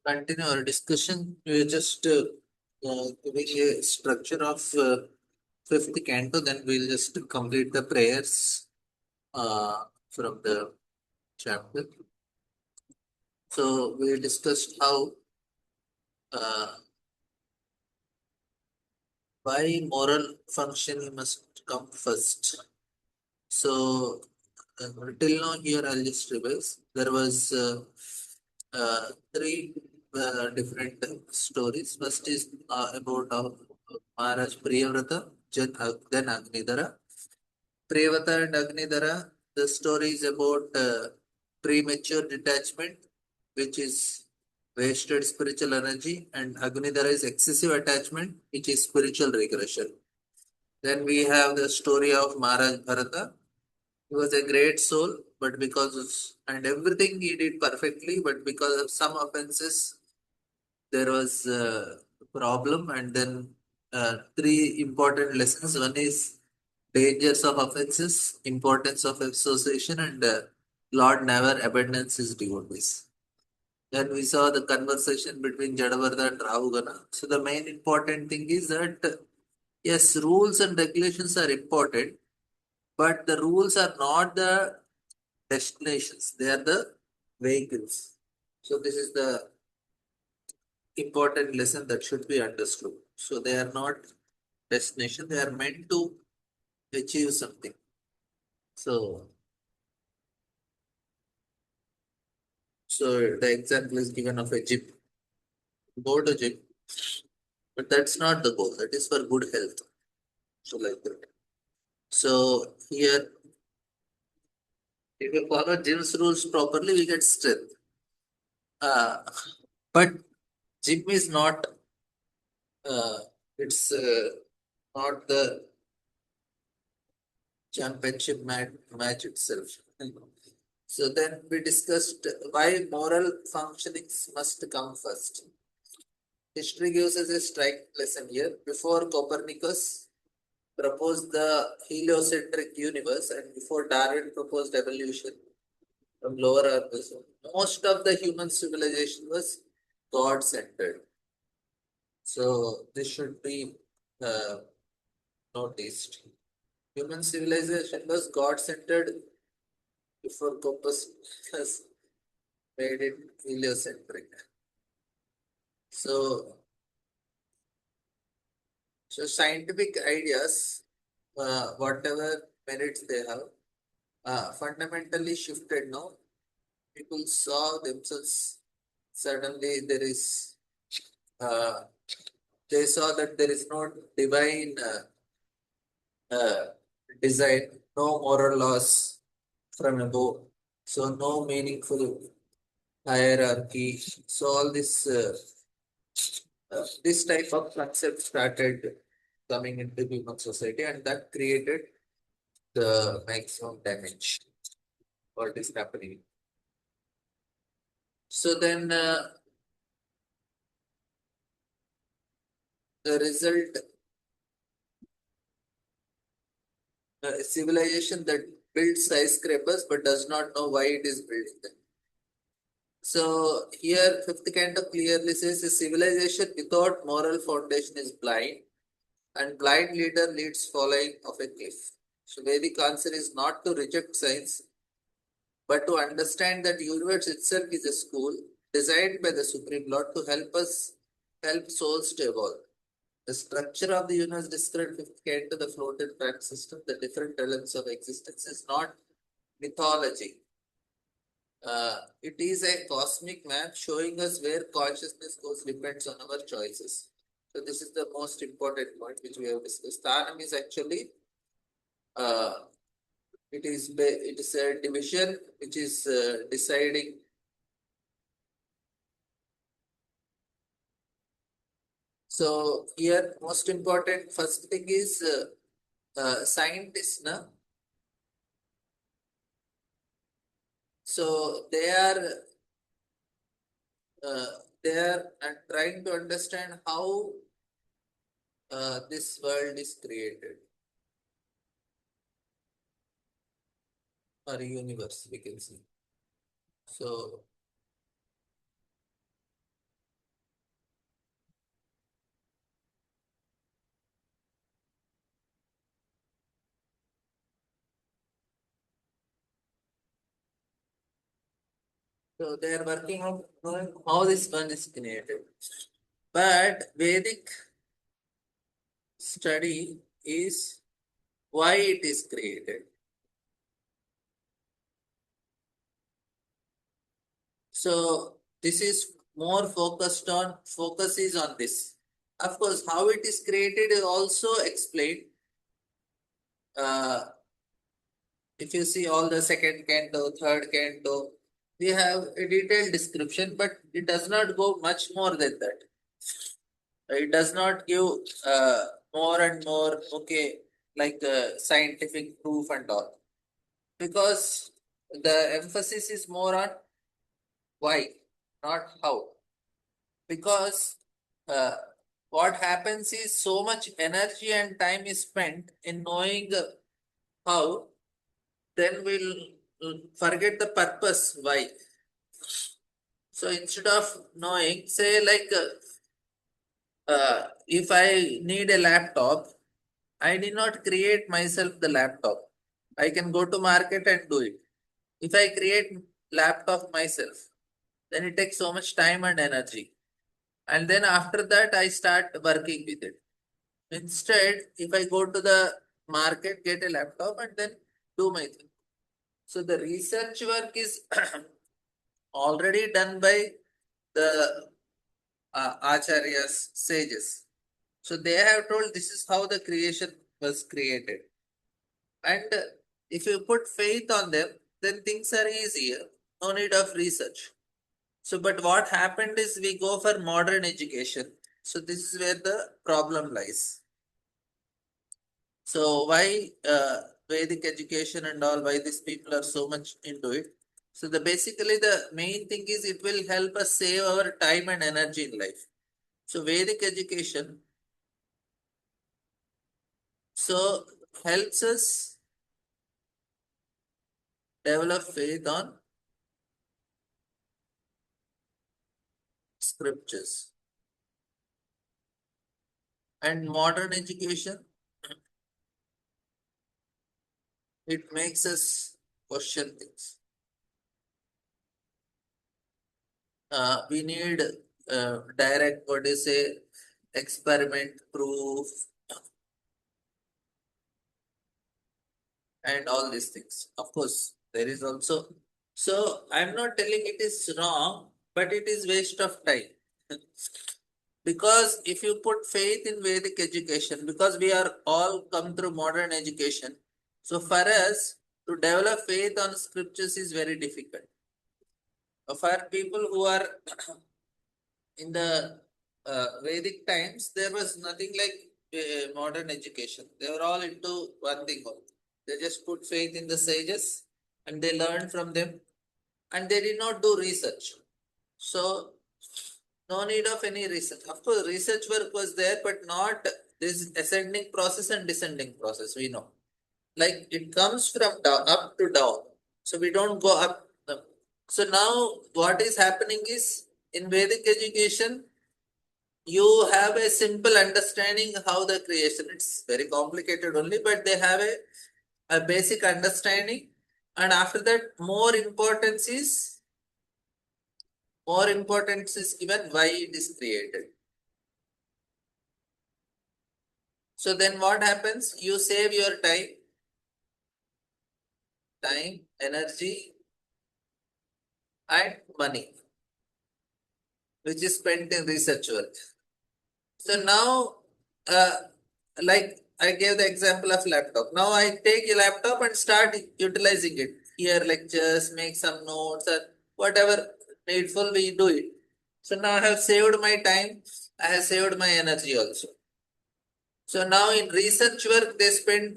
continue our discussion. We are just giving a structure of fifth canto, then we'll just complete the prayers from the chapter. So we discussed how uh, why moral functioning must come first. So till now here I'll just revise. There was three different stories. First is about Maharaj Priyavrata, then Agnidhara. Priyavata and Agnidhara, the story is about premature detachment, which is wasted spiritual energy, and Agnidhara is excessive attachment, which is spiritual regression. Then we have the story of Maharaj Bharata. He was a great soul, but and everything he did perfectly, but because of some offenses, there was a problem. And then three important lessons. One is dangers of offenses, importance of association, and Lord never abandons his devotees. Then we saw the conversation between Jadavardha and Rahugana. So the main important thing is that yes, rules and regulations are important, but the rules are not the destinations; they are the vehicles. So this is the important lesson that should be understood. So they are not destination; they are meant to achieve something. So, so the example is given of a gym. Go to gym, but that's not the goal. That is for good health. So like that. So here, if we follow gym's rules properly, we get strength. Uh, but gym is not. Uh, it's not the championship match itself. So then we discussed why moral functionings must come first. History gives us a strike lesson here. Before Copernicus proposed the heliocentric universe and before Darwin proposed evolution from lower organisms, most of the human civilization was God centered. So this should be uh, noticed. Human civilization was God centered before Copernicus made it heliocentric. So, so scientific ideas, whatever merits they have, fundamentally shifted now. People saw themselves, suddenly there is, uh, they saw that there is no divine uh, design, no moral laws from above, so no meaningful hierarchy. So all this type of concept started coming into human society, and that created the maximum damage. What is happening? So then the result, a civilization that builds skyscrapers but does not know why it is building them. So here, fifth canto clearly says a civilization without moral foundation is blind, and blind leader leads following of a cliff. So Vedic answer is not to reject science, but to understand that universe itself is a school designed by the Supreme Lord to help souls to evolve. The structure of the universe described fifth canto, the floated fact system, the different realms of existence is not mythology. It is a cosmic map showing us where consciousness goes depends on our choices. So this is the most important point which we have discussed. Sthanam is actually uh, it is a division which is deciding. So here most important first thing is scientists, na? So uh, they are trying to understand how this world is created, or universe we can say. So So they are working on knowing how this one is created. But Vedic study is why it is created. So this is more focus is on this. Of course, how it is created is also explained. Uh, if you see all the second canto, third canto, we have a detailed description, but it does not go much more than that. It does not give more and more, okay, like scientific proof and all. Because the emphasis is more on why, not how. Because uh, what happens is so much energy and time is spent in knowing how, then we'll forget the purpose why. So instead of knowing, say like if I need a laptop, I did not create myself the laptop. I can go to market and do it. If I create laptop myself, then it takes so much time and energy. And then after that, I start working with it. Instead, if I go to the market, get a laptop, and then do my thing. So the research work is already done by the acharyas, sages. So they have told this is how the creation was created. And if you put faith on them, then things are easier. No need of research. So, but what happened is we go for modern education. So this is where the problem lies. So why Vedic education and all, why these people are so much into it? So the basically the main thing is it will help us save our time and energy in life. So Vedic education so helps us develop faith on scriptures. And modern education, it makes us question things. We need direct, what do you say, experiment proof and all these things. Of course, there is also. So I'm not telling it is wrong, but it is waste of time. Because if you put faith in Vedic education, because we are all come through modern education, so for us to develop faith on scriptures is very difficult. For people who are in the Vedic times, there was nothing like modern education. They were all into one thing only. They just put faith in the sages and they learned from them and they did not do research. So, no need of any research. Of course, research work was there, but not this ascending process and descending process. We know. Like it comes from down, up to down. So, we don't go up. So, now what is happening is in Vedic education, you have a simple understanding how the creation, it's very complicated only, but they have a basic understanding, and after that more importance is given why it is created. So then what happens, you save your time, energy and money which is spent in research work. So now, uh, like I gave the example of laptop. Now I take a laptop and start utilizing it. Hear lectures, make some notes, or whatever needful we do it. So now I have saved my time. I have saved my energy also. So now in research work, they spend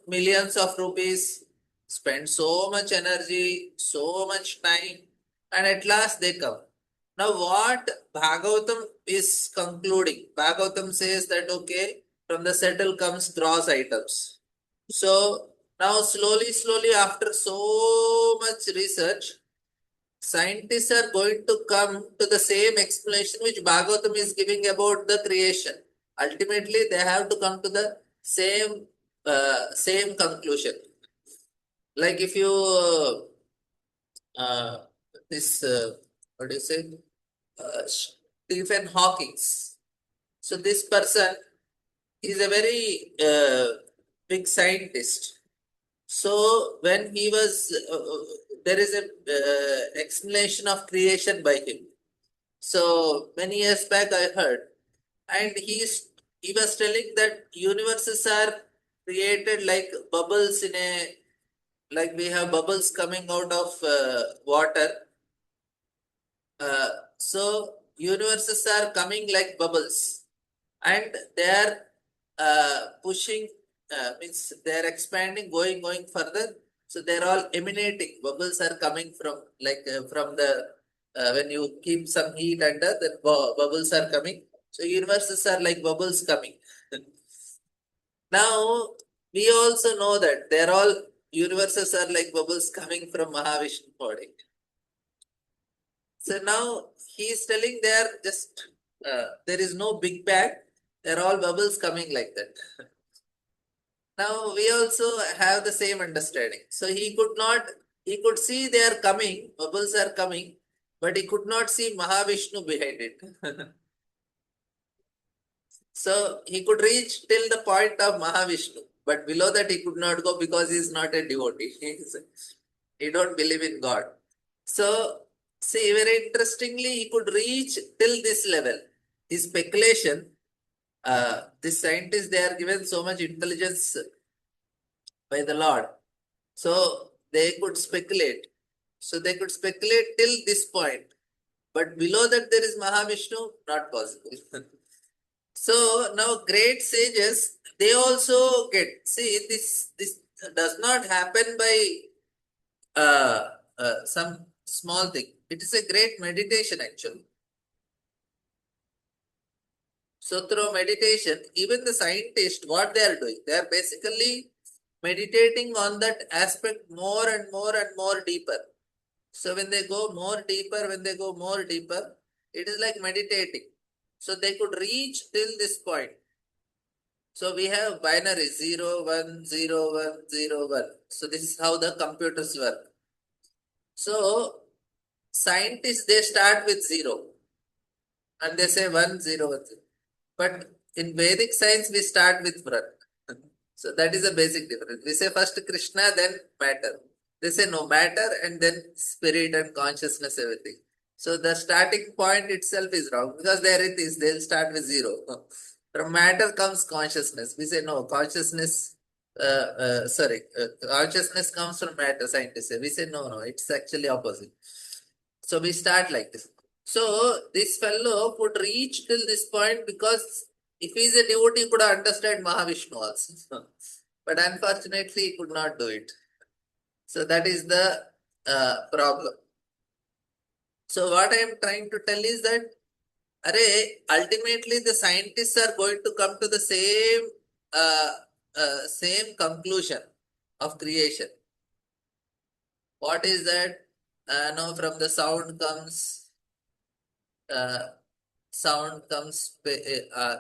millions of rupees, spend so much energy, so much time, and at last they come. Now what Bhagavatam is concluding, Bhagavatam says that okay, from the settle comes gross items. So now slowly after so much research, scientists are going to come to the same explanation which Bhagavatam is giving about the creation. Ultimately, they have to come to the same conclusion. Like if you uh, this, what do you say, Stephen Hawking. So this person is a very big scientist. So when he was, there is a explanation of creation by him. So many years back I heard, and he was telling that universes are created like bubbles in a, like we have bubbles coming out of water. So universes are coming like bubbles, and they are pushing, means they are expanding, going further. So they are all emanating. Bubbles are coming from, like from the, when you keep some heat under, then bubbles are coming. So universes are like bubbles coming. Now we also know that they're all universes are like bubbles coming from Mahavishnu body. So now he is telling they are just, there is no big bang. They're all bubbles coming like that. Now we also have the same understanding. So he could see they are coming, bubbles are coming, but he could not see Mahavishnu behind it. So he could reach till the point of Mahavishnu, but below that he could not go because he is not a devotee. He don't believe in God. So see, very interestingly, he could reach till this level. His speculation, this scientists, they are given so much intelligence by the Lord. So they could speculate. So they could speculate till this point. But below that there is Mahavishnu, not possible. So now great sages, they also get, see, this does not happen by some small thing. It is a great meditation actually. So through meditation, even the scientists, what they are doing, they are basically meditating on that aspect more and more and more deeper. So when they go more deeper, it is like meditating. So they could reach till this point. So we have binary 0, 1, 0, 1, 0, 1. So this is how the computers work. So scientists, they start with 0 and they say 1, 0, 1, 0. But in Vedic science, we start with Vrat. So that is a basic difference. We say first Krishna, then matter. They say no, matter and then spirit and consciousness, everything. So the starting point itself is wrong because there it is, they'll start with 0. From matter comes consciousness. We say no, consciousness, consciousness comes from matter, scientists say. We say no, it's actually opposite. So we start like this. So this fellow could reach till this point because if he is a devotee, he could understand Mahavishnu also. But unfortunately, he could not do it. So that is the problem. So what I am trying to tell is that, ultimately the scientists are going to come to the same conclusion of creation. What is that? No, from the uh, sound comes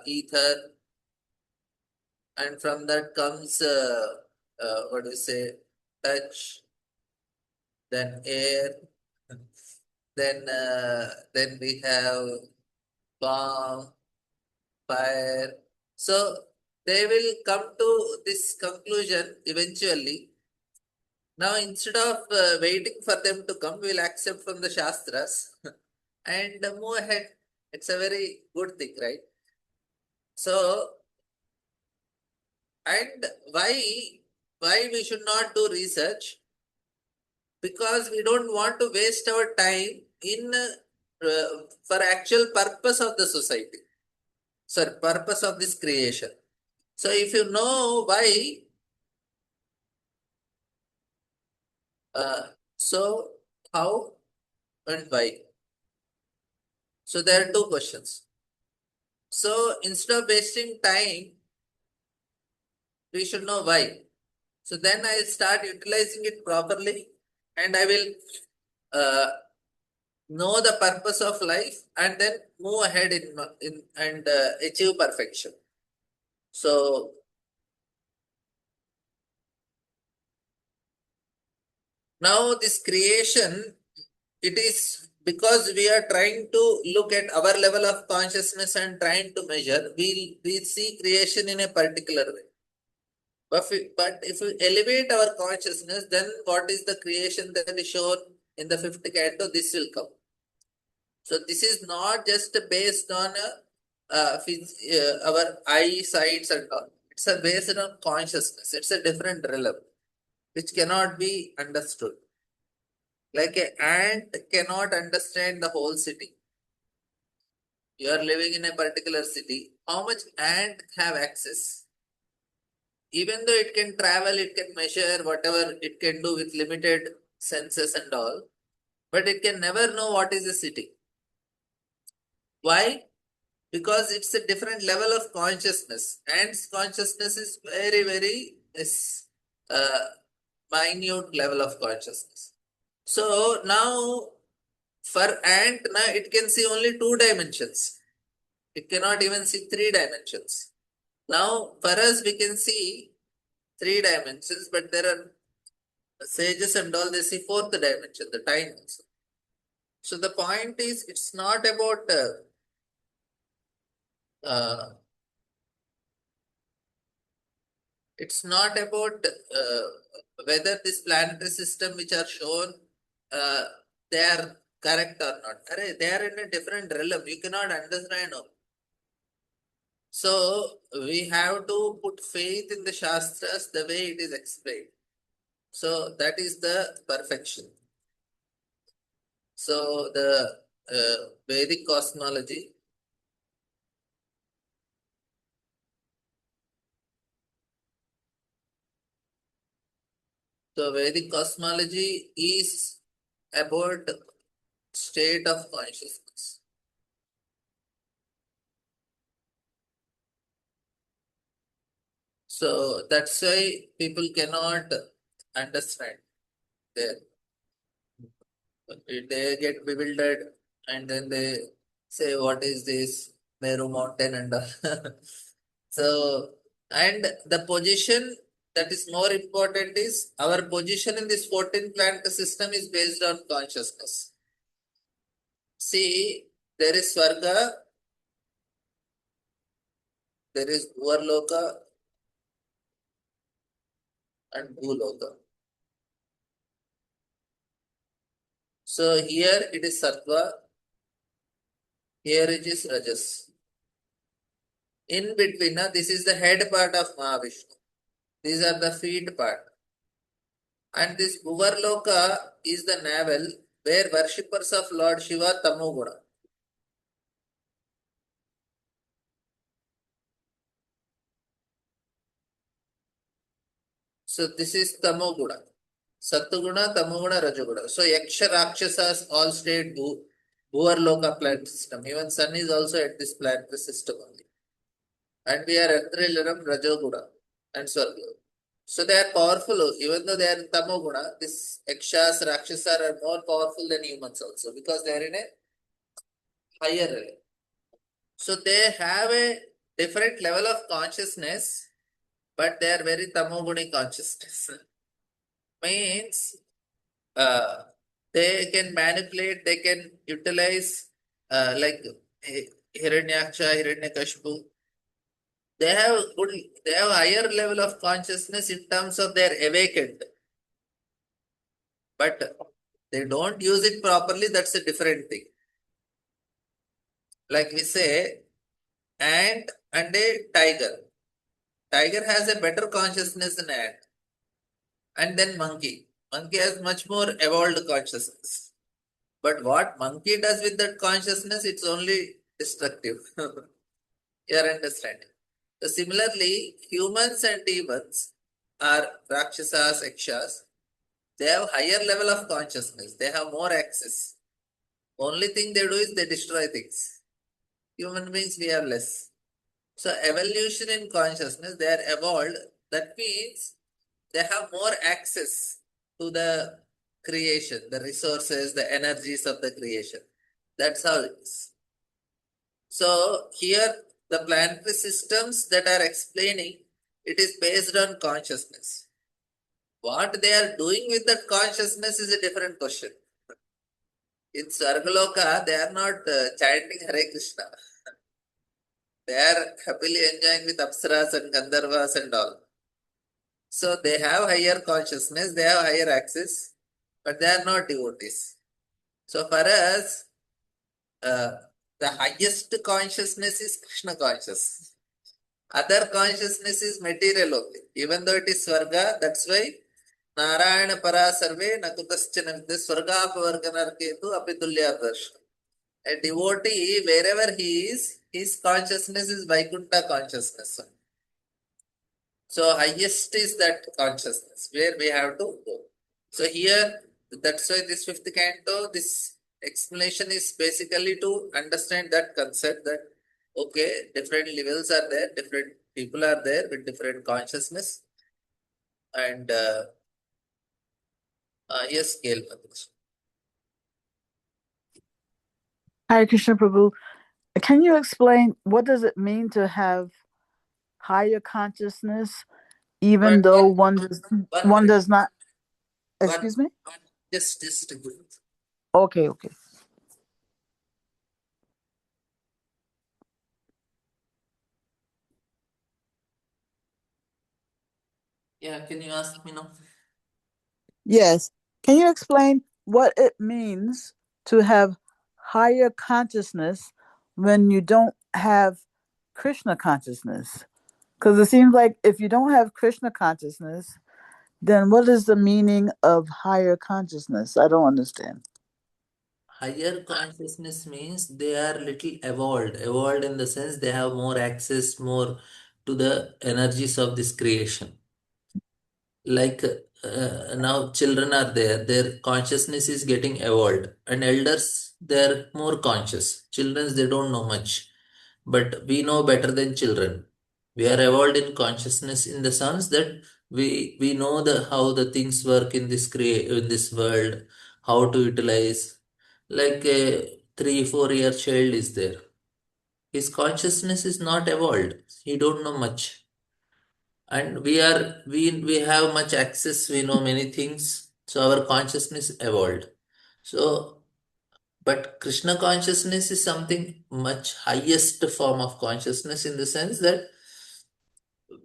ether, and from that comes what do you say, touch, then air, then we have bomb, fire. So they will come to this conclusion eventually. Now instead of waiting for them to come, we will accept from the Shastras and move ahead. It's a very good thing, right? So, and why we should not do research? Because we don't want to waste our time in for actual purpose of the society. Sorry, purpose of this creation. So if you know why, so how and why? So there are two questions. So instead of wasting time, we should know why. So then I'll start utilizing it properly and I will uh, know the purpose of life and then move ahead in and achieve perfection. So now this creation it is because we are trying to look at our level of consciousness and trying to measure, we see creation in a particular way. But if we elevate our consciousness, then what is the creation that is shown in the fifth canto? This will come. So this is not just based on our eyesights and all. It's based on consciousness. It's a different realm which cannot be understood. Like an ant cannot understand the whole city. You are living in a particular city. How much ant have access? Even though it can travel, it can measure whatever it can do with limited senses and all, but it can never know what is a city. Why? Because it's a different level of consciousness. Ant's consciousness is very, very uh, minute level of consciousness. So now for ant, now it can see only 2 dimensions. It cannot even see 3 dimensions. Now for us, we can see 3 dimensions, but there are sages and all, they see fourth dimension, the time also. So the point is, it's not about uh, it's not about whether this planetary system which are shown uh, they are correct or not. They are in a different realm. You cannot understand. So we have to put faith in the Shastras the way it is explained. So that is the perfection. So the Vedic cosmology. So Vedic cosmology is about state of consciousness. So that's why people cannot understand. They, they get bewildered and then they say, what is this Meru mountain and all. So, and the position that is more important is our position in this 14 planet system is based on consciousness. See, there is Swarga, there is Bhuvarloka and Bhuloka. So here it is Sattva, here it is Rajas. In between, this is the head part of Mahavishnu. These are the feet part. And this Bhuvarloka is the navel where worshippers of Lord Shiva Tamoguna. So this is Tamoguna. Sattuguna, Tamoguna, Rajaguna. So Yaksha Rakshasas all stayed Bhuvarloka planet system. Even Sun is also at this planet system only. And we are at Rajaguna and Swarga. So they are powerful, even though they are in Tamoguna, these Yakshas, Rakshasas are more powerful than humans also because they are in a higher realm. So they have a different level of consciousness, but they are very Tamoguni consciousness. Means uh, they can manipulate, they can utilize like Hiranyaksha, Hiranyakashipu. They have good, they have higher level of consciousness in terms of their awakened, but they don't use it properly. That's a different thing. Like we say, ant and a tiger. Tiger has a better consciousness than ant, and then monkey. Monkey has much more evolved consciousness. But what monkey does with that consciousness, it's only destructive. You are understanding. So similarly, humans and demons are Rakshasas, Yakshas. They have higher level of consciousness. They have more access. Only thing they do is they destroy things. Human beings, we have less. So evolution in consciousness, they are evolved. That means they have more access to the creation, the resources, the energies of the creation. That's how it is. So here the planetary systems that are explaining, it is based on consciousness. What they are doing with that consciousness is a different question. In Sargaloka, they are not chanting Hare Krishna. They are happily enjoying with Apsaras and Gandharvas and all. So they have higher consciousness, they have higher access, but they are not devotees. So for us, uh, the highest consciousness is Krishna conscious. Other consciousness is material only. Even though it is Swarga, that's why Narayana para sarve nakutascha this Swarga apavarganarketu apitulyadarsh. A devotee, wherever he is, his consciousness is Vaikuntha consciousness. So highest is that consciousness where we have to go. So here, that's why this fifth canto, this explanation is basically to understand that concept that okay, different levels are there, different people are there with different consciousness, and yes, scale. Hare Krishna Prabhu, can you explain what does it mean to have higher consciousness, even though one does not? Excuse me. Just a good. Okay. Yeah, can you ask me now? Yes. Can you explain what it means to have higher consciousness when you don't have Krishna consciousness? Because it seems like if you don't have Krishna consciousness, then what is the meaning of higher consciousness? I don't understand. Higher consciousness means they are little evolved in the sense they have more access more to the energies of this creation. Like now children are there, their consciousness is getting evolved, and elders they're more conscious. Children they don't know much, but we know better than children. We are evolved in consciousness in the sense that we know the how the things work in this in this world, how to utilize. Like a 3 4 year child is there, his consciousness is not evolved, he don't know much, and we have much access, we know many things, so our consciousness evolved. So but Krishna consciousness is something much highest form of consciousness in the sense that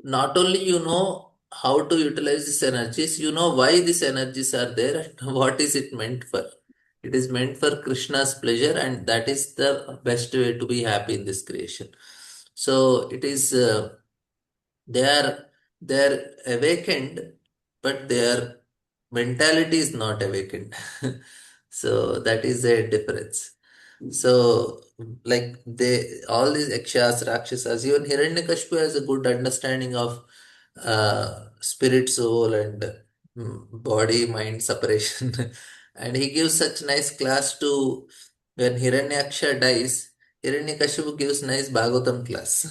not only you know how to utilize these energies, you know why these energies are there and what is it meant for. It is meant for Krishna's pleasure, and that is the best way to be happy in this creation. So it is they are awakened, but their mentality is not awakened. So that is a difference. So, like they, all these Yakshas, Rakshasas, even Hiranyakashipu has a good understanding of spirit, soul, and body, mind separation. And he gives such nice class to when Hiranyaksha dies, Hiranyakashipu gives nice Bhagavatam class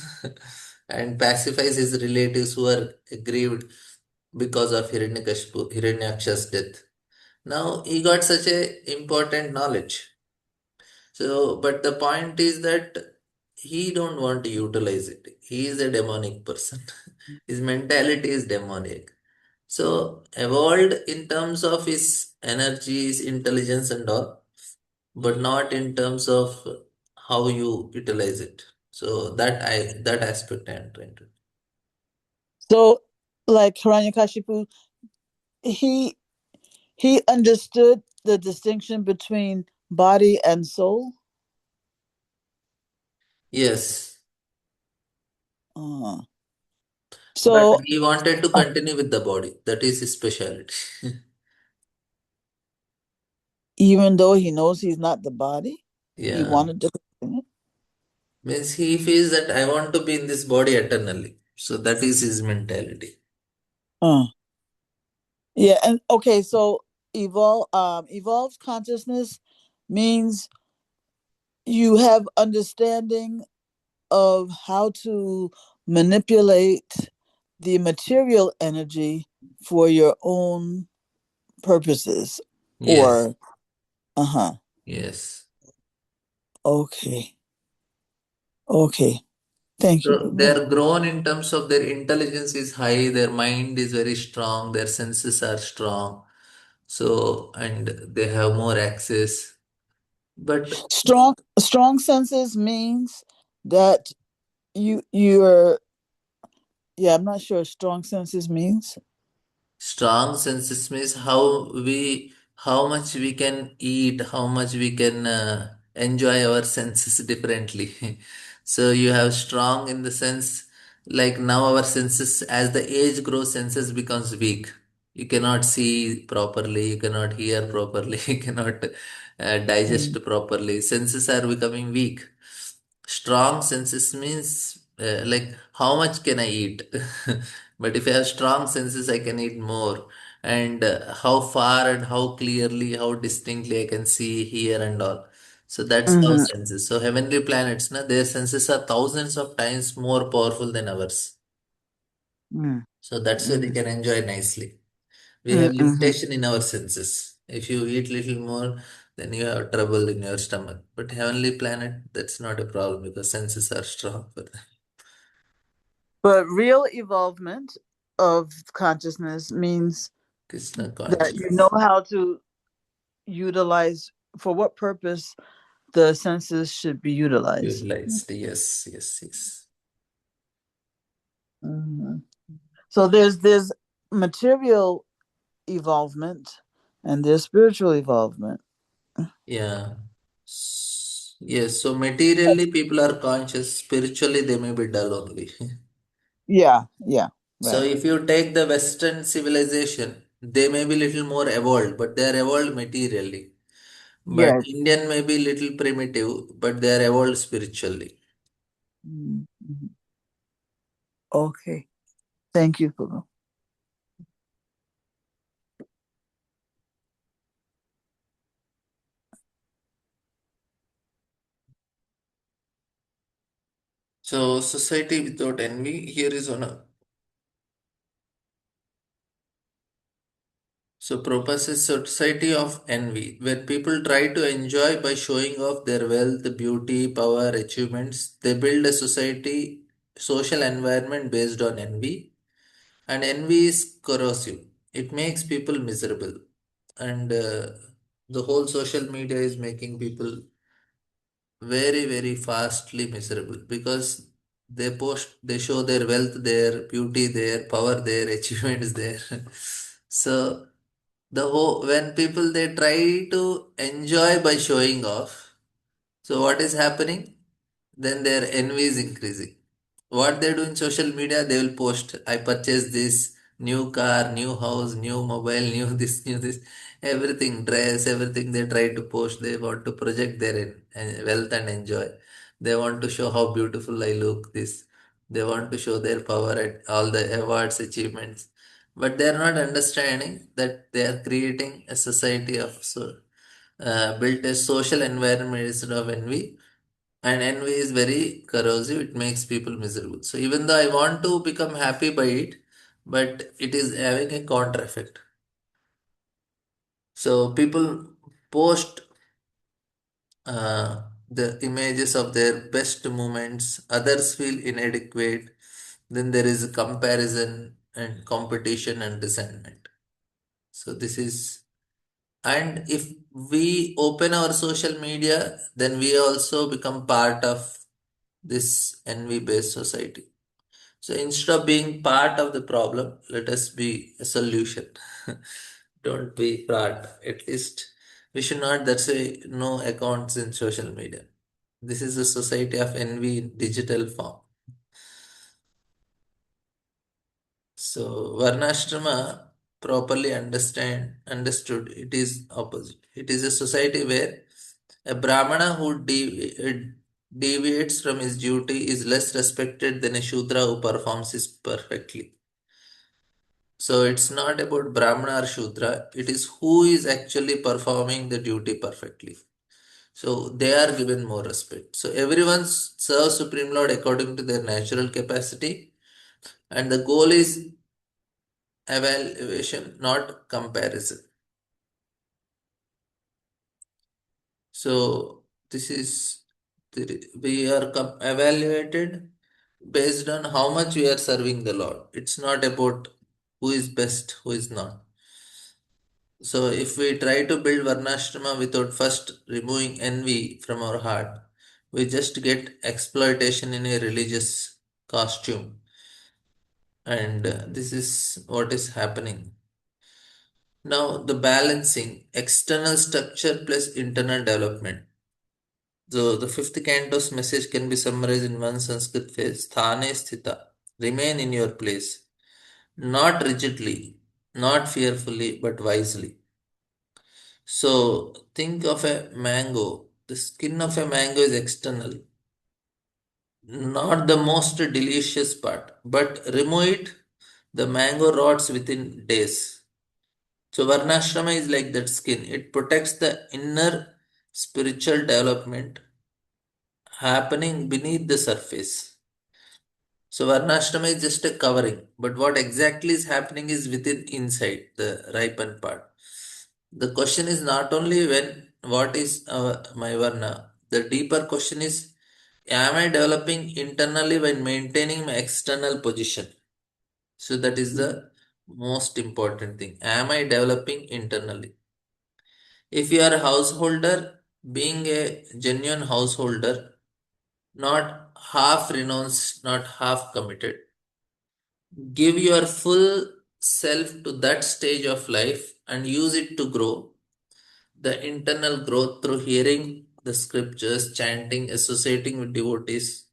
and pacifies his relatives who are aggrieved because of Hiranyaksha's death. Now he got such a important knowledge. So, but the point is that he don't want to utilize it. He is a demonic person. His mentality is demonic. So, evolved in terms of his energy, his intelligence and all, but not in terms of how you utilize it. So that aspect I am trying to. So, like Hiranyakashipu, he he understood the distinction between body and soul. Yes. Uh, But so, he wanted to continue with the body. That is his specialty. even though he knows he's not the body, he Yeah. wanted to continue. Means he feels that I want to be in this body eternally. So that is his mentality. Uh, yeah, and okay, so evolved consciousness means you have understanding of how to manipulate the material energy for your own purposes, Yes. or uh-huh. Yes. Okay, thank you, So they Prabhu. are grown in terms of their intelligence is high, their mind is very strong, their senses are strong. So, and they have more access. But Strong senses means that you're yeah, I'm not sure strong senses means. strong senses means how much we can eat, how much we can enjoy our senses differently. So you have strong in the sense, like now our senses, as the age grows, senses becomes weak. You cannot see properly, you cannot hear properly, you cannot digest Mm. properly. Senses are becoming weak. Strong senses means like how much can I eat? But if I have strong senses, I can eat more. And how far and how clearly, how distinctly I can see, hear, and all. So that's how Mm-hmm. senses. So heavenly planets, na, their senses are thousands of times more powerful than ours. Mm. So that's why they Mm. can enjoy nicely. We have Mm-hmm. limitation in our senses. If you eat little more, then you have trouble in your stomach. But heavenly planet, that's not a problem because senses are strong for them. But real evolvement of consciousness means Krishna that you know conscious, how to utilize for what purpose the senses should be utilized. utilized. Yes, yes, yes. Mhm. So there's material evolvement and there's spiritual evolvement. Yeah. Yes, so materially people are conscious, spiritually they may be dull only. Yeah, yeah, So right. if you take the Western civilization, they may be little more evolved, but they are evolved materially. But Yes. Indian may be little primitive, but they are evolved spiritually. Mhm. Okay. Thank you, Guru. So society without envy, here is on a so proposes society of envy, where people try to enjoy by showing off their wealth, beauty, power, achievements. They build a society, social environment based on envy, and envy is corrosive. It makes people miserable, and the whole social media is making people very very fastly miserable because they show their wealth there, beauty there, power there, achievements there. So the whole when people they try to enjoy by showing off, so what is happening? Then their envy is increasing. What they do in social media, they will post, I purchased this new car, new house, new mobile, new this, new this, everything, dress, everything they try to post. They want to project their wealth and enjoy. They want to show how beautiful I look, this. They want to show their power at all the awards, achievements. But they are not understanding that they are creating a society of so built a social environment instead of envy, and envy is very corrosive. It makes people miserable. So even though I want to become happy by it, but it is having a counter effect. So people post the images of their best moments, others feel inadequate, then there is a comparison and competition and resentment. So this is, and if we open our social media, then we also become part of this envy based society. So instead of being part of the problem, let us be a solution. Don't be part. At least we should not, that's why no accounts in social media. This is a society of envy in digital form. So Varnashrama properly understood, it is opposite. It is a society where a Brahmana who deviates from his duty is less respected than a Shudra who performs it perfectly. So it's not about Brahmana or Shudra, it is who is actually performing the duty perfectly. So they are given more respect. So everyone serves Supreme Lord according to their natural capacity, and the goal is evaluation, not comparison. So this is we are evaluated based on how much we are serving the Lord. It's not about who is best, who is not. So if we try to build Varnashrama without first removing envy from our heart, we just get exploitation in a religious costume. And this is what is happening. Now, the balancing external structure plus internal development. So, the fifth canto's message can be summarized in one Sanskrit phrase Sthane Sthita. Remain in your place, not rigidly, not fearfully, but wisely. So, think of a mango. The skin of a mango is external, not the most delicious part, but remove it, the mango rots within days. So Varnashrama is like that skin. It protects the inner spiritual development happening beneath the surface. So Varnashrama is just a covering, but what exactly is happening is within inside the ripened part. The question is not only what is my Varna. The deeper question is, am I developing internally when maintaining my external position? So that is the most important thing. Am I developing internally? If you are a householder, being a genuine householder, not half renounced, not half committed, give your full self to that stage of life and use it to grow. The internal growth through hearing the scriptures, chanting, associating with devotees.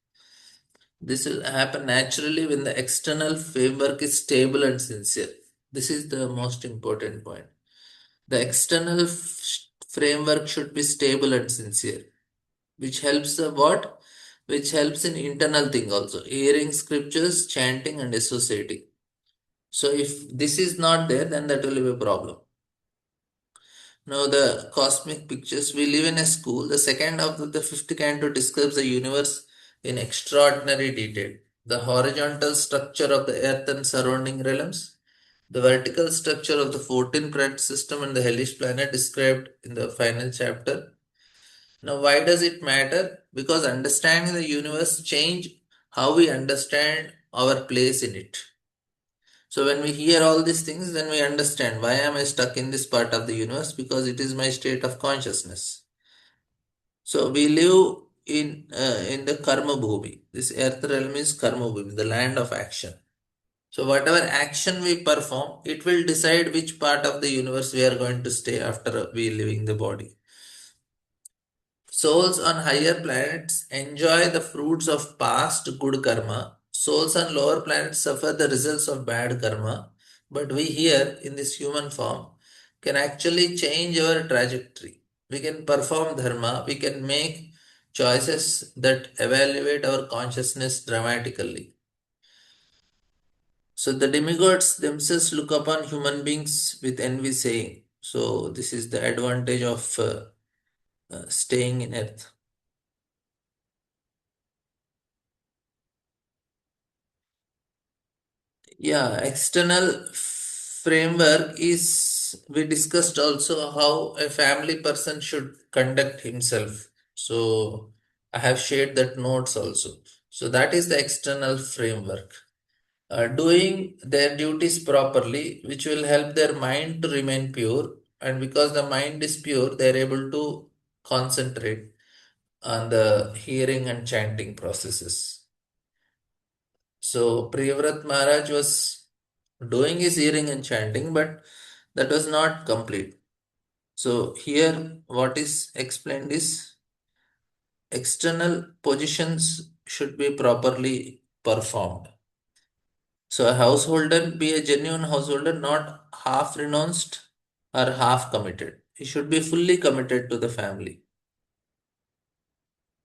This will happen naturally when the external framework is stable and sincere. This is the most important point. The external framework should be stable and sincere, which helps the what? Which helps in internal thing also. Hearing scriptures, chanting, and associating. So if this is not there, then that will be a problem. Now the cosmic pictures. We live in a school. The second of the fifth canto describes the universe in extraordinary detail. The horizontal structure of the earth and surrounding realms, the vertical structure of the 14 planet system and the hellish planet described in the final chapter. Now, why does it matter? Because understanding the universe change how we understand our place in it. So when we hear all these things, then we understand why am I stuck in this part of the universe? Because it is my state of consciousness. So we live in the karma bhumi. This earth realm is karma bhumi, the land of action. So whatever action we perform, it will decide which part of the universe we are going to stay after we leaving the body. Souls on higher planets enjoy the fruits of past good karma. Souls on lower planets suffer the results of bad karma. But we here in this human form can actually change our trajectory. We can perform dharma, we can make choices that evaluate our consciousness dramatically. So the demigods themselves look upon human beings with envy, saying, so this is the advantage of staying in earth. Yeah, external framework is we discussed also how a family person should conduct himself. So I have shared that notes also. So that is the external framework. Doing their duties properly, which will help their mind to remain pure. And because the mind is pure, they are able to concentrate on the hearing and chanting processes. So Priyavrat Maharaj was doing his hearing and chanting, but that was not complete. So here what is explained is external positions should be properly performed. So a householder be a genuine householder, not half renounced or half committed. He should be fully committed to the family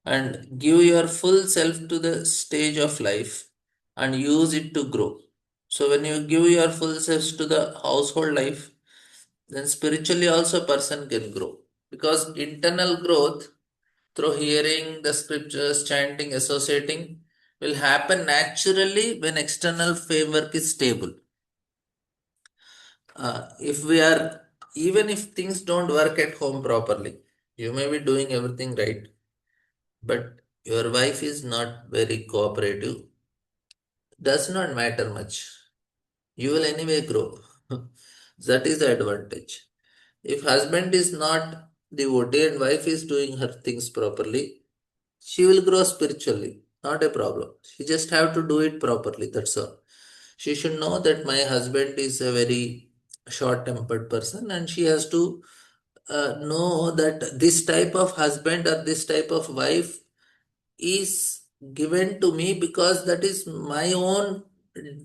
and give your full self to the stage of life and use it to grow. So when you give your full self to the household life, then spiritually also a person can grow. Because internal growth through hearing the scriptures, chanting, associating will happen naturally when external framework is stable. If we are, even if things don't work at home properly, you may be doing everything right, but your wife is not very cooperative, does not matter much. You will anyway grow. That is the advantage. If husband is not devotee and wife is doing her things properly, she will grow spiritually. Not a problem. She just have to do it properly. That's all. She should know that my husband is a very short-tempered person, and she has to know that this type of husband or this type of wife is given to me because that is my own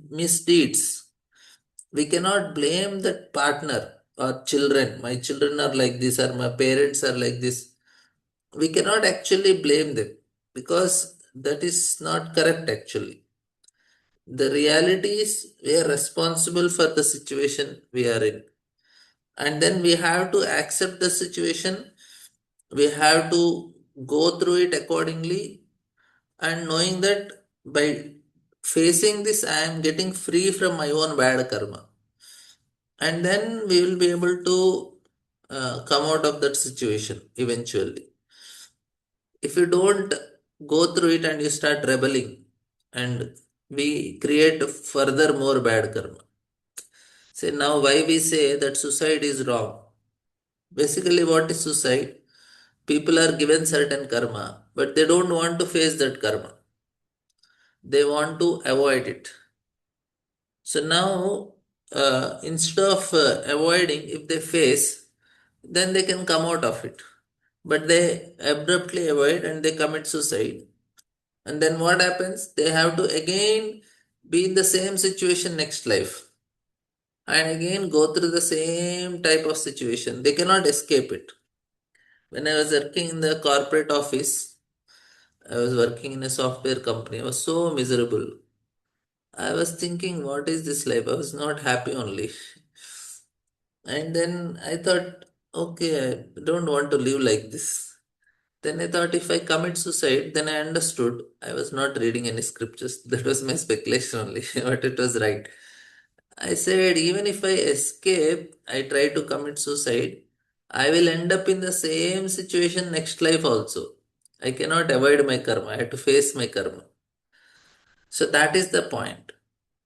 misdeeds. We cannot blame that partner or children. My children are like this, or my parents are like this. We cannot actually blame them because that is not correct actually. The reality is we are responsible for the situation we are in. And then we have to accept the situation. We have to go through it accordingly, and knowing that by facing this, I am getting free from my own bad karma. And then we will be able to come out of that situation eventually. If you don't go through it and you start rebelling, and we create further more bad karma. Say now why we say that suicide is wrong. Basically, what is suicide? People are given certain karma, but they don't want to face that karma. They want to avoid it. So now, instead of avoiding, if they face, then they can come out of it. But they abruptly avoid and they commit suicide. And then what happens? They have to again be in the same situation next life and again go through the same type of situation. They cannot escape it. When I was working in the corporate office, I was working in a software company. I was so miserable. I was thinking, what is this life? I was not happy only. And then I thought, okay, I don't want to live like this. Then I thought if I commit suicide, then I understood. I was not reading any scriptures. That was my speculation only, but it was right. I said, even if I escape, I try to commit suicide, I will end up in the same situation next life also. I cannot avoid my karma. I have to face my karma. So that is the point.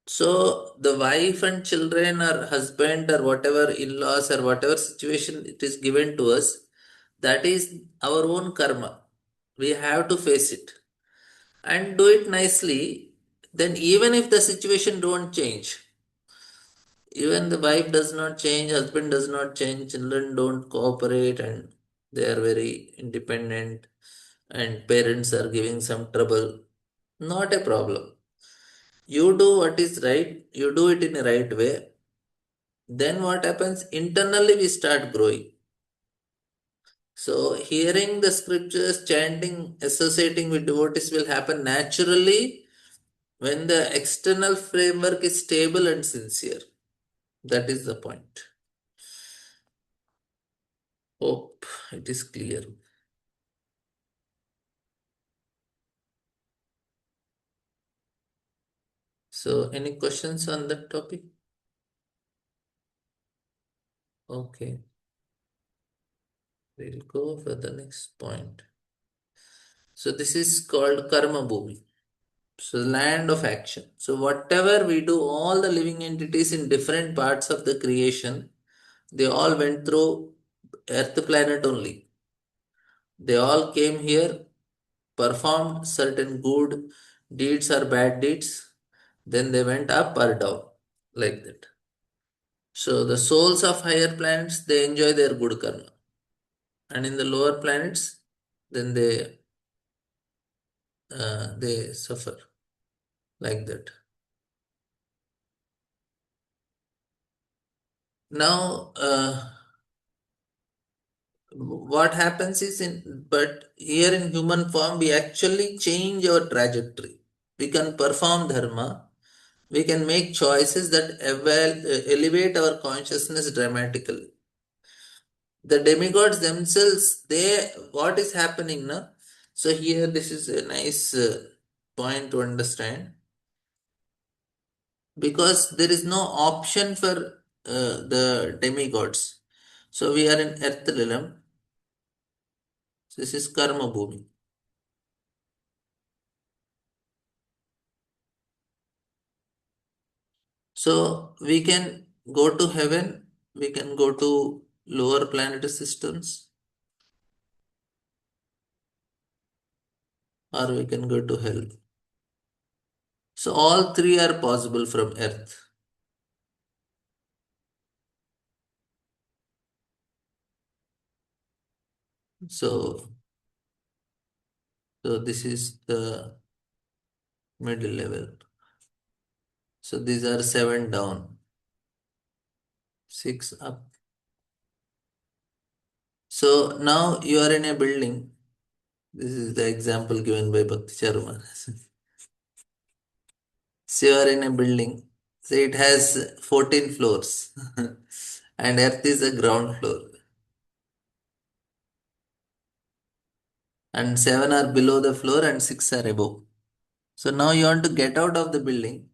So the wife and children or husband or whatever in-laws or whatever situation it is given to us, that is our own karma. We have to face it and do it nicely. Then even if the situation don't change, even the wife does not change, husband does not change, children don't cooperate and they are very independent and parents are giving some trouble, not a problem. You do what is right, you do it in a right way. Then what happens? Internally, we start growing. So, hearing the scriptures, chanting, associating with devotees will happen naturally when the external framework is stable and sincere. That is the point. Hope it is clear. So, any questions on that topic? Okay, we'll go for the next point. So, this is called Karma Bhumi. So, land of action. So, whatever we do, all the living entities in different parts of the creation, they all went through Earth planet only. They all came here, performed certain good deeds or bad deeds, then they went up or down, like that. So, the souls of higher planets they enjoy their good karma, and in the lower planets, then they suffer like that. Now, what happens is but here in human form we actually change our trajectory. We can perform dharma, we can make choices that elevate our consciousness dramatically. The demigods themselves, they what is happening now? So here this is a nice point to understand, because there is no option for the demigods. So we are in earth realm. This is karma bhumi. So we can go to heaven, we can go to lower planetary systems, or we can go to hell. So all three are possible from Earth. So, so this is the middle level. So these are 7 down, 6 up. So now you are in a building. This is the example given by Bhakti Charma. So you are in a building. So it has 14 floors. And Earth is a ground floor. And 7 are below the floor and 6 are above. So now you want to get out of the building.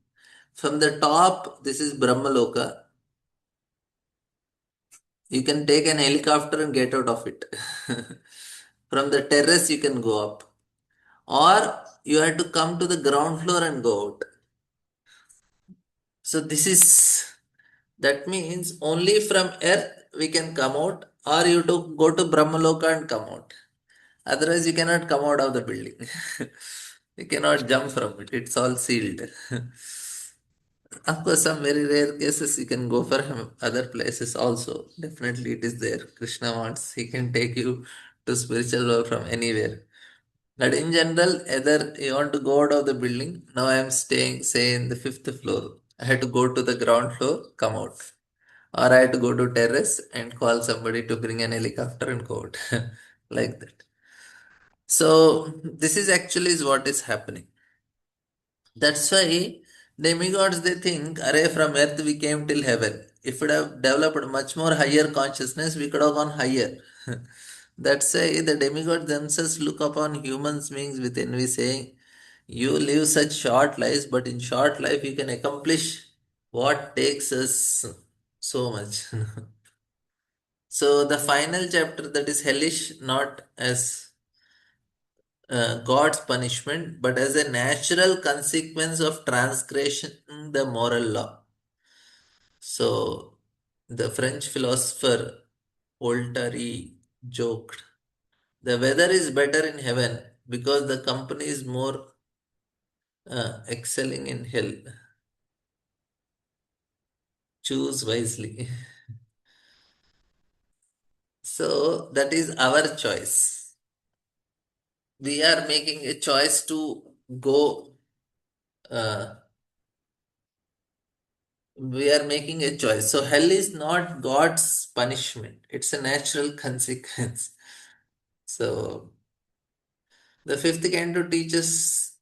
From the top, this is Brahmaloka. You can take an helicopter and get out of it. From the terrace, you can go up. Or you have to come to the ground floor and go out. So this is, that means only from earth we can come out, or you to go to Brahmaloka and come out. Otherwise, you cannot come out of the building. You cannot jump from it. It's all sealed. Of course, some very rare cases you can go for other places also. Definitely, it is there. Krishna wants, he can take you to spiritual world from anywhere. But in general, either you want to go out of the building. Now I am staying, say, in the fifth floor. I had to go to the ground floor, come out. Or I had to go to terrace and call somebody to bring an helicopter and go out. Like that. So this is actually is what is happening. That's why demigods they think, array from earth we came till heaven. If we have developed much more higher consciousness, we could have gone higher. That's why the demigods themselves look upon humans beings with envy, saying, you live such short lives, but in short life you can accomplish what takes us so much. So the final chapter, that is hellish, not as God's punishment, but as a natural consequence of transgression the moral law. So the French philosopher Voltaire joked, the weather is better in heaven because the company is more excelling in hell. Choose wisely. So that is our choice. We are making a choice to go. We are making a choice. So hell is not God's punishment. It's a natural consequence. So the fifth canto teaches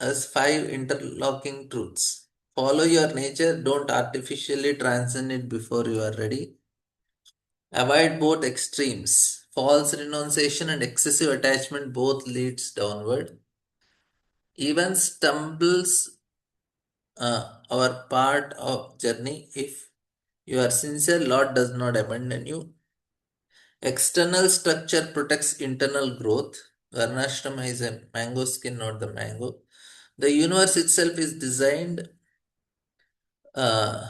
us 5 interlocking truths. Follow your nature. Don't artificially transcend it before you are ready. Avoid both extremes. False renunciation and excessive attachment both leads downward. Even stumbles our part of journey. If you are sincere, Lord does not abandon you. External structure protects internal growth. Varnashrama is a mango skin, not the mango. The universe itself is designed uh,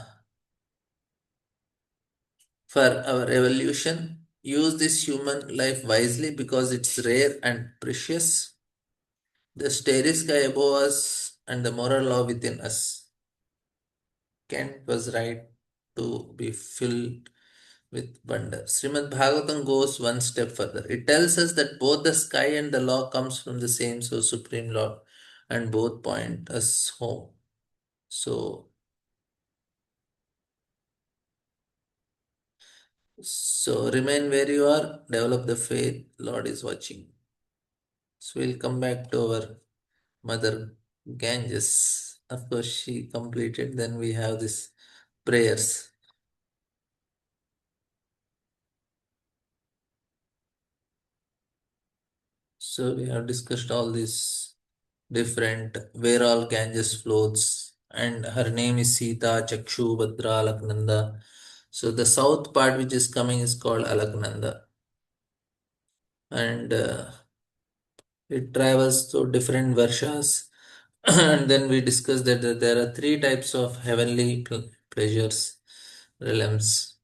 for our evolution. Use this human life wisely because it's rare and precious. The starry sky above us and the moral law within us. Kant was right to be filled with wonder. Srimad Bhagavatam goes one step further. It tells us that both the sky and the law comes from the same source, Supreme Lord, and both point us home. So, so remain where you are, develop the faith, Lord is watching. So we'll come back to our mother Ganges. Of course, she completed. Then we have this prayers. So we have discussed all these different where all Ganges flows, and her name is Sita, Chakshu, Bhadra, Alaknanda. So the south part which is coming is called Alaknanda, and it travels through different varshas. And then we discussed that there are 3 types of heavenly pleasures, realms.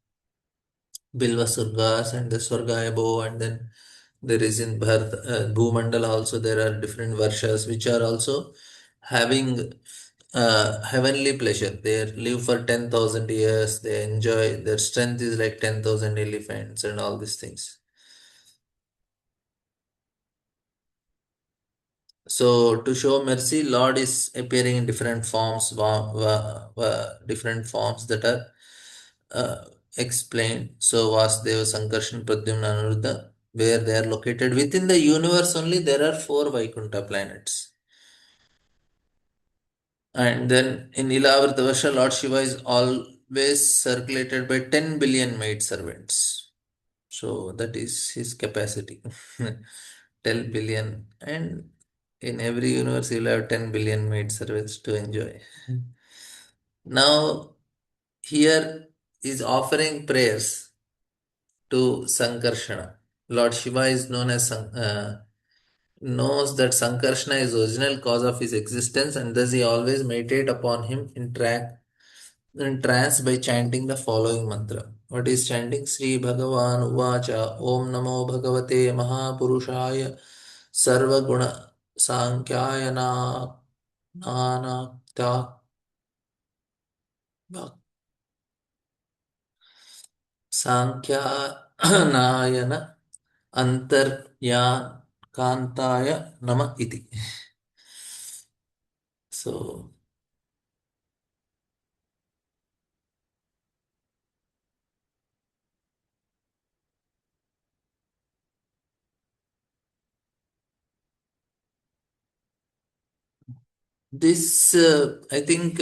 Bilva Surgas and the Swarga above, and then there is in Bharat, Bhumandala also there are different Varshas which are also having heavenly pleasure. They live for 10,000 years, they enjoy, their strength is like 10,000 elephants and all these things. So to show mercy, Lord is appearing in different forms, different forms that are uh, explained. So Vasudeva, Sankarshan, Pradyumna, Anuruddha, where they are located within the universe only, there are four Vaikuntha planets. And then in Ilavarta Varsha, Lord Shiva is always circulated by 10 billion maid servants. So that is his capacity. 10 billion. And in every universe, you'll have 10 billion maid servants to enjoy. Now, here is offering prayers to Sankarshana. Lord Shiva is known as knows that Sankarshana is the original cause of his existence, and thus he always meditate upon him in trance by chanting the following mantra. What is chanting? Sri Bhagavan Uvacha Om Namo Bhagavate Mahapurushaya Sarva Guna Sankhya Nana सांख्यानायन अंतर्याकांताय नमः इति. So this I think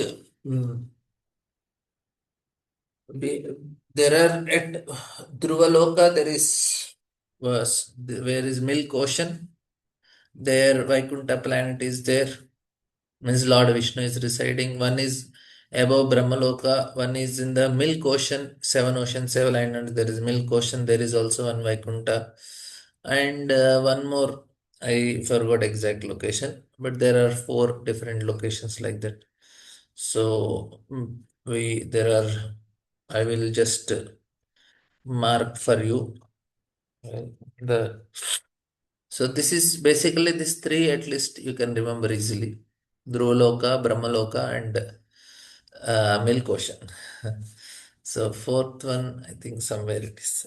we, there are at Dhruvaloka there is was where is milk ocean. There Vaikuntha planet is there. Means Lord Vishnu is residing. One is above Brahmaloka, one is in the Milk Ocean, seven oceans, seven islands. There is Milk Ocean, there is also one Vaikuntha, and one more. I forgot exact location, but there are four different locations like that. So we there are. I will just mark for you the. So this is basically this three at least you can remember easily. Dhruvaloka, Brahmaloka, and Milk Ocean. So fourth one, I think somewhere it is.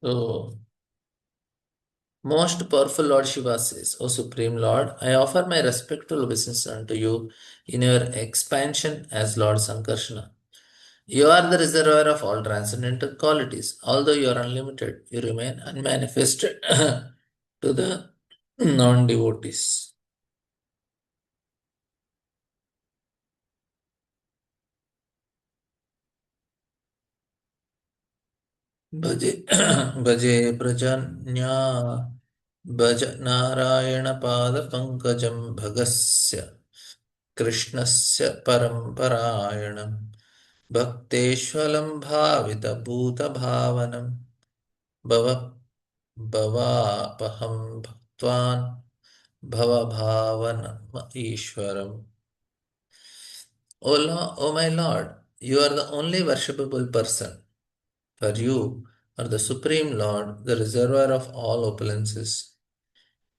So most powerful Lord Shiva says, O Supreme Lord, I offer my respectful obeisance unto you in your expansion as Lord Sankarsana. You are the reservoir of all transcendental qualities. Although you are unlimited, you remain unmanifested to the non-devotees. भजे भजे प्रजन्या भज नारायणपादपङ्कजं भगस्य कृष्णस्य परम्परायणं भक्तेष्वलं भावितभूतभावनं भव भवापहं भक्त्वान् भवभावनम ईश्वरम्. O my Lord, you are the only worshipable person. For you are the Supreme Lord, the reservoir of all opulences.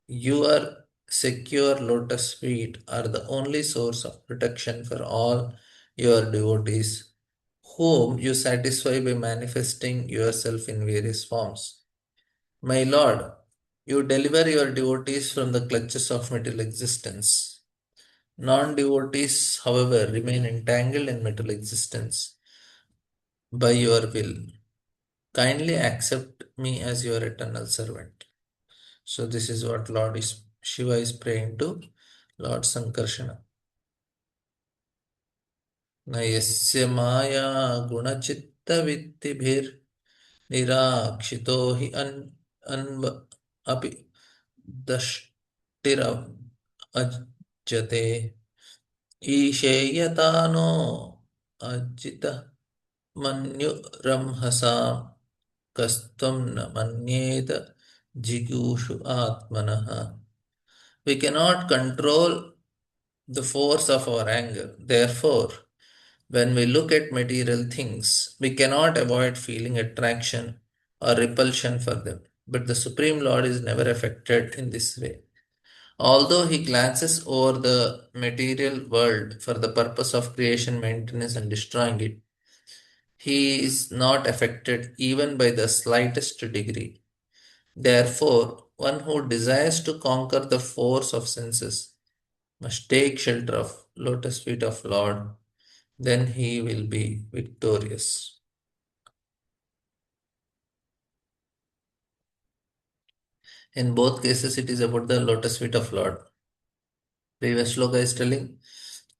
Your secure lotus feet are the only source of protection for all your devotees, whom you satisfy by manifesting yourself in various forms. My Lord, you deliver your devotees from the clutches of material existence. Non devotees, however, remain entangled in material existence by your will. Kindly accept me as your eternal servant. So this is what Lord is Shiva is praying to Lord Sankarshana. न यस्य माया गुणचित्तवित्तिभिर्निराक्षितो हि अन्व अपि दष्टिरज्यते ईशेयता no Ajit मन्युरंहसा कस्त्वं न मन्येत Jigushu Atmanaha. We cannot control the force of our anger. Therefore, when we look at material things, we cannot avoid feeling attraction or repulsion for them. But the Supreme Lord is never affected in this way. Although he glances over the material world for the purpose of creation, maintenance, and destroying it, he is not affected even by the slightest degree. Therefore, one who desires to conquer the force of senses must take shelter of lotus feet of Lord, then he will be victorious. In both cases, it is about the lotus feet of Lord. Previous sloka is telling,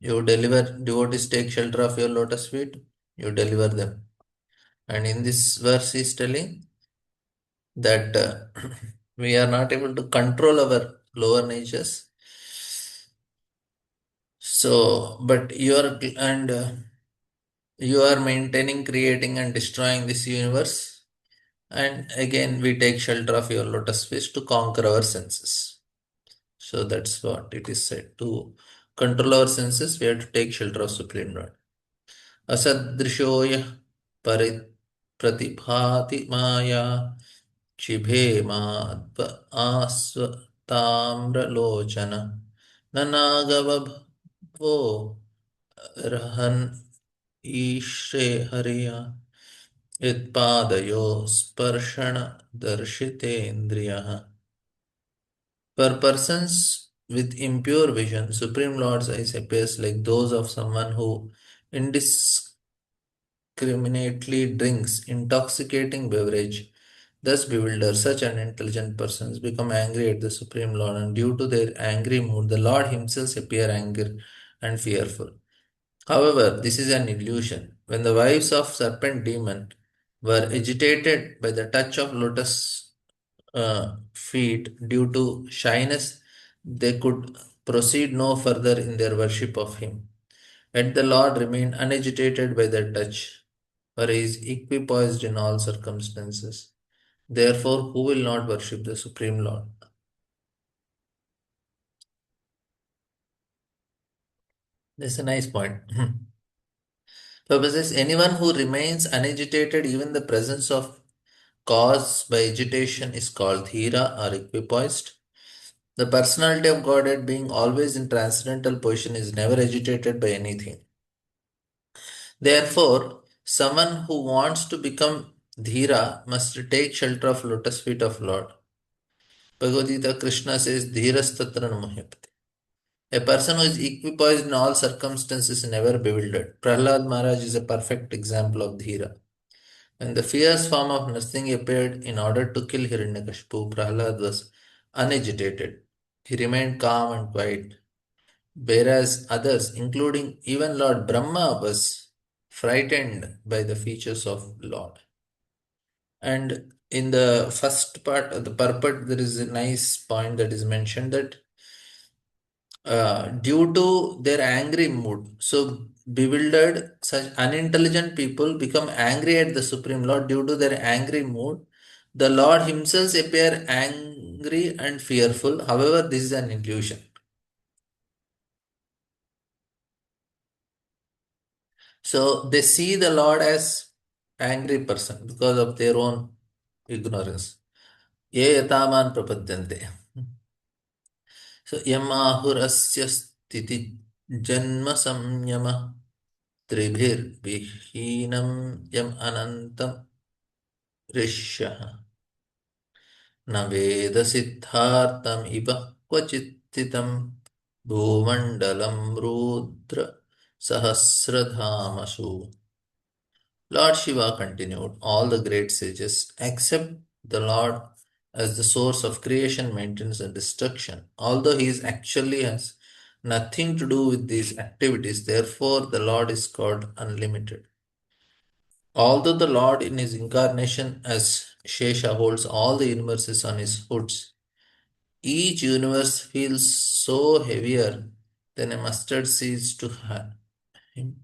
you deliver, devotees take shelter of your lotus feet, you deliver them. And in this verse, he is telling that we are not able to control our lower natures. So, but you are maintaining, creating, and destroying this universe. And again, we take shelter of your lotus feet to conquer our senses. So that's what it is said. To control our senses, we have to take shelter of Supreme Lord. Asadrishoya parit pratibhati maya क्षिभेमात्व आस्वताम्रलोचन ननागवभो रहन् ईश्रे हरिया यत्पादयो स्पर्शनदर्शितेन्द्रियः. For persons with impure vision, Supreme Lord's eyes appears like those of someone who indiscriminately drinks intoxicating beverage. Thus bewildered, such unintelligent persons become angry at the Supreme Lord, and due to their angry mood, the Lord himself appear angry and fearful. However, this is an illusion. When the wives of serpent demon were agitated by the touch of lotus feet due to shyness, they could proceed no further in their worship of him. Yet the Lord remained unagitated by their touch, for he is equipoised in all circumstances. Therefore, who will not worship the Supreme Lord? That's a nice point. Purpose says anyone who remains unagitated, even the presence of cause by agitation, is called Dhira or equipoised. The personality of Godhead, being always in transcendental position, is never agitated by anything. Therefore, someone who wants to become Dhira must take shelter of lotus feet of Lord. Bhagavad Gita Krishna says, Dhirastatra namuhyapati. A person who is equipoised in all circumstances is never bewildered. Prahlad Maharaj is a perfect example of Dhira. When the fierce form of Narsingh appeared in order to kill Hiranyakashipu, Prahlad was unagitated. He remained calm and quiet, whereas others, including even Lord Brahma, was frightened by the features of Lord. And in the first part of the purport, there is a nice point that is mentioned that due to their angry mood. So, bewildered, such unintelligent people become angry at the Supreme Lord due to their angry mood. The Lord Himself appear angry and fearful. However, this is an illusion. So, they see the Lord as angry person because of their own ignorance. Ye yataman prapadyante. So, yamahurasya sthiti janma samyama त्रिभिर्विहीनं यम् अनन्तं ऋष्यः न वेदसिद्धार्थमिव क्वचित्थितं भूमण्डलं Rudra सहस्रधामसु. Lord Shiva continued, all the great sages accept the Lord as the source of creation, maintenance, and destruction. Although he is actually has nothing to do with these activities, therefore the Lord is called unlimited. Although the Lord in his incarnation as Shesha holds all the universes on his hoods, each universe feels so heavier than a mustard seed to him.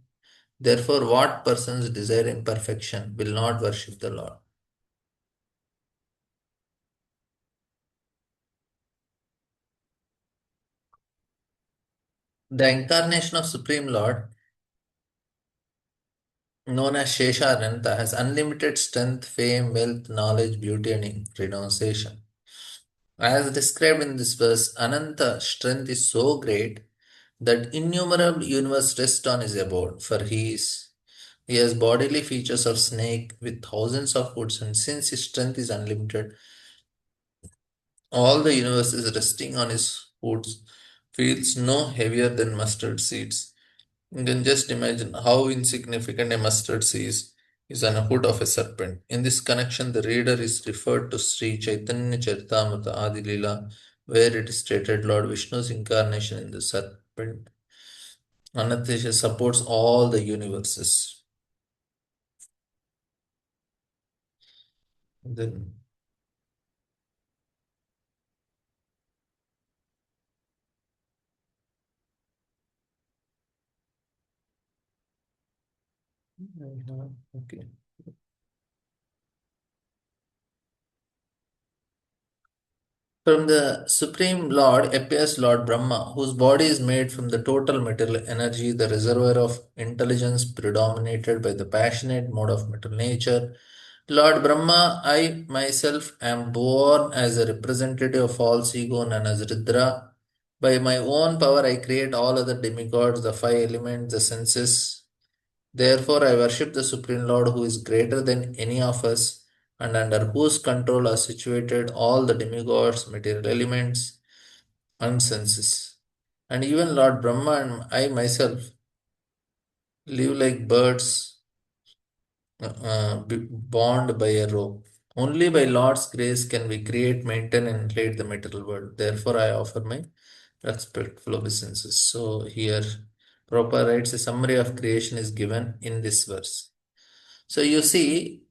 Therefore, what persons desire imperfection will not worship the Lord. The incarnation of Supreme Lord, known as Shesha Ananta, has unlimited strength, fame, wealth, knowledge, beauty, and renunciation. As described in this verse, Ananta strength is so great that innumerable universe rest on his abode, for he has bodily features of snake with thousands of hoods, and since his strength is unlimited, all the universe is resting on his hoods, feels no heavier than mustard seeds. You can just imagine how insignificant a mustard seed is on a hood of a serpent. In this connection, the reader is referred to Sri Chaitanya Charitamrita Adi Leela, where it is stated Lord Vishnu's incarnation in the serpent Anathesha supports all the universes. Then okay. From the Supreme Lord appears Lord Brahma, whose body is made from the total material energy, the reservoir of intelligence predominated by the passionate mode of material nature. Lord Brahma, I myself am born as a representative of false ego known as Ridra. By my own power, I create all other demigods, the five elements, the senses. Therefore, I worship the Supreme Lord who is greater than any of us and under whose control are situated all the demigods, material elements, and senses. And even Lord Brahma and I myself live like birds bound by a rope. Only by Lord's grace can we create, maintain, and inflate the material world. Therefore, I offer my respectful obeisances. So, here, Prabhupada writes a summary of creation is given in this verse. So you see,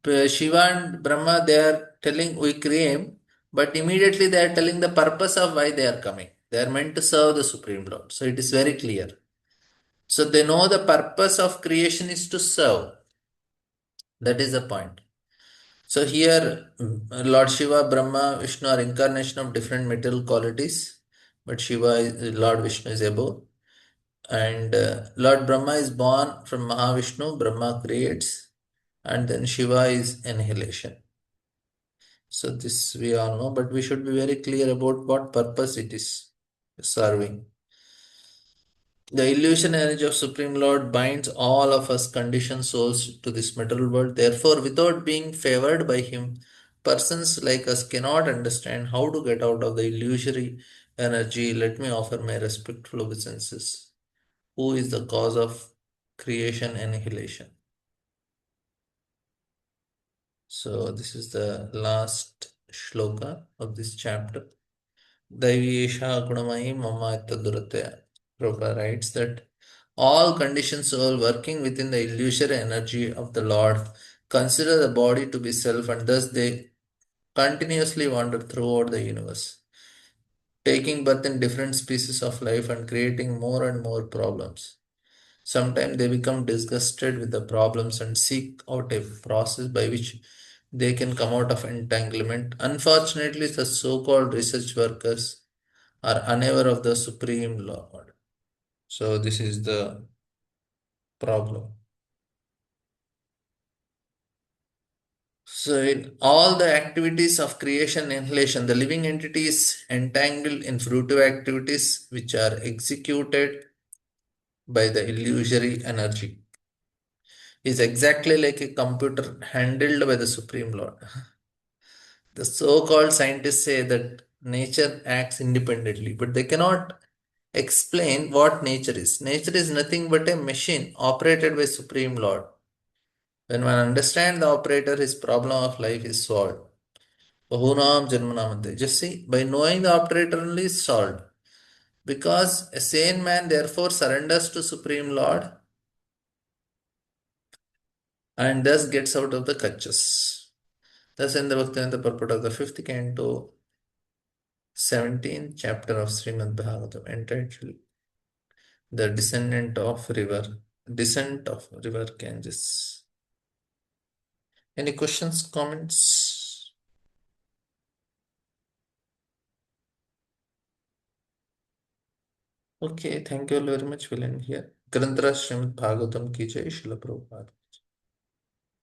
Shiva and Brahma, they are telling we create, but immediately they are telling the purpose of why they are coming. They are meant to serve the Supreme Lord. So it is very clear. So they know the purpose of creation is to serve. That is the point. So here, Lord Shiva, Brahma, Vishnu are incarnation of different material qualities, but Lord Vishnu is above. And Lord Brahma is born from Mahavishnu, Brahma creates, and then Shiva is annihilation. So this we all know, but we should be very clear about what purpose it is serving. The illusion energy of Supreme Lord binds all of us conditioned souls to this material world. Therefore, without being favored by Him, persons like us cannot understand how to get out of the illusory energy. Let me offer my respectful obeisances. Who is the cause of creation annihilation? So, this is the last shloka of this chapter. Daivesha Gunamayi Mama Ittadurate. Prabhupada writes that all conditioned soul working within the illusory energy of the Lord consider the body to be self, and thus they continuously wander throughout the universe, taking birth in different species of life and creating more and more problems. Sometimes they become disgusted with the problems and seek out a process by which they can come out of entanglement. Unfortunately, the so called research workers are unaware of the Supreme Lord. So, this is the problem. So, in all the activities of creation and annihilation, the living entity is entangled in fruitive activities which are executed by the illusory energy. Is exactly like a computer handled by the Supreme Lord. The so called scientists say that nature acts independently, but they cannot explain what nature is. Nature is nothing but a machine operated by Supreme Lord. When one understands the operator, his problem of life is solved. Bahunam Janmanamante. Just see, by knowing the operator only is solved. Because a sane man therefore surrenders to Supreme Lord and thus gets out of the kachas. Thus in the Bhaktivedanta purport of the fifth canto, 17th chapter of Srimad Bhagavatam, entitled The Descent of River Ganges. Any questions, comments? Okay, thank you all very much. We'll end here. Grantara Srimad Bhagavatam ki jai, Srila Prabhupada.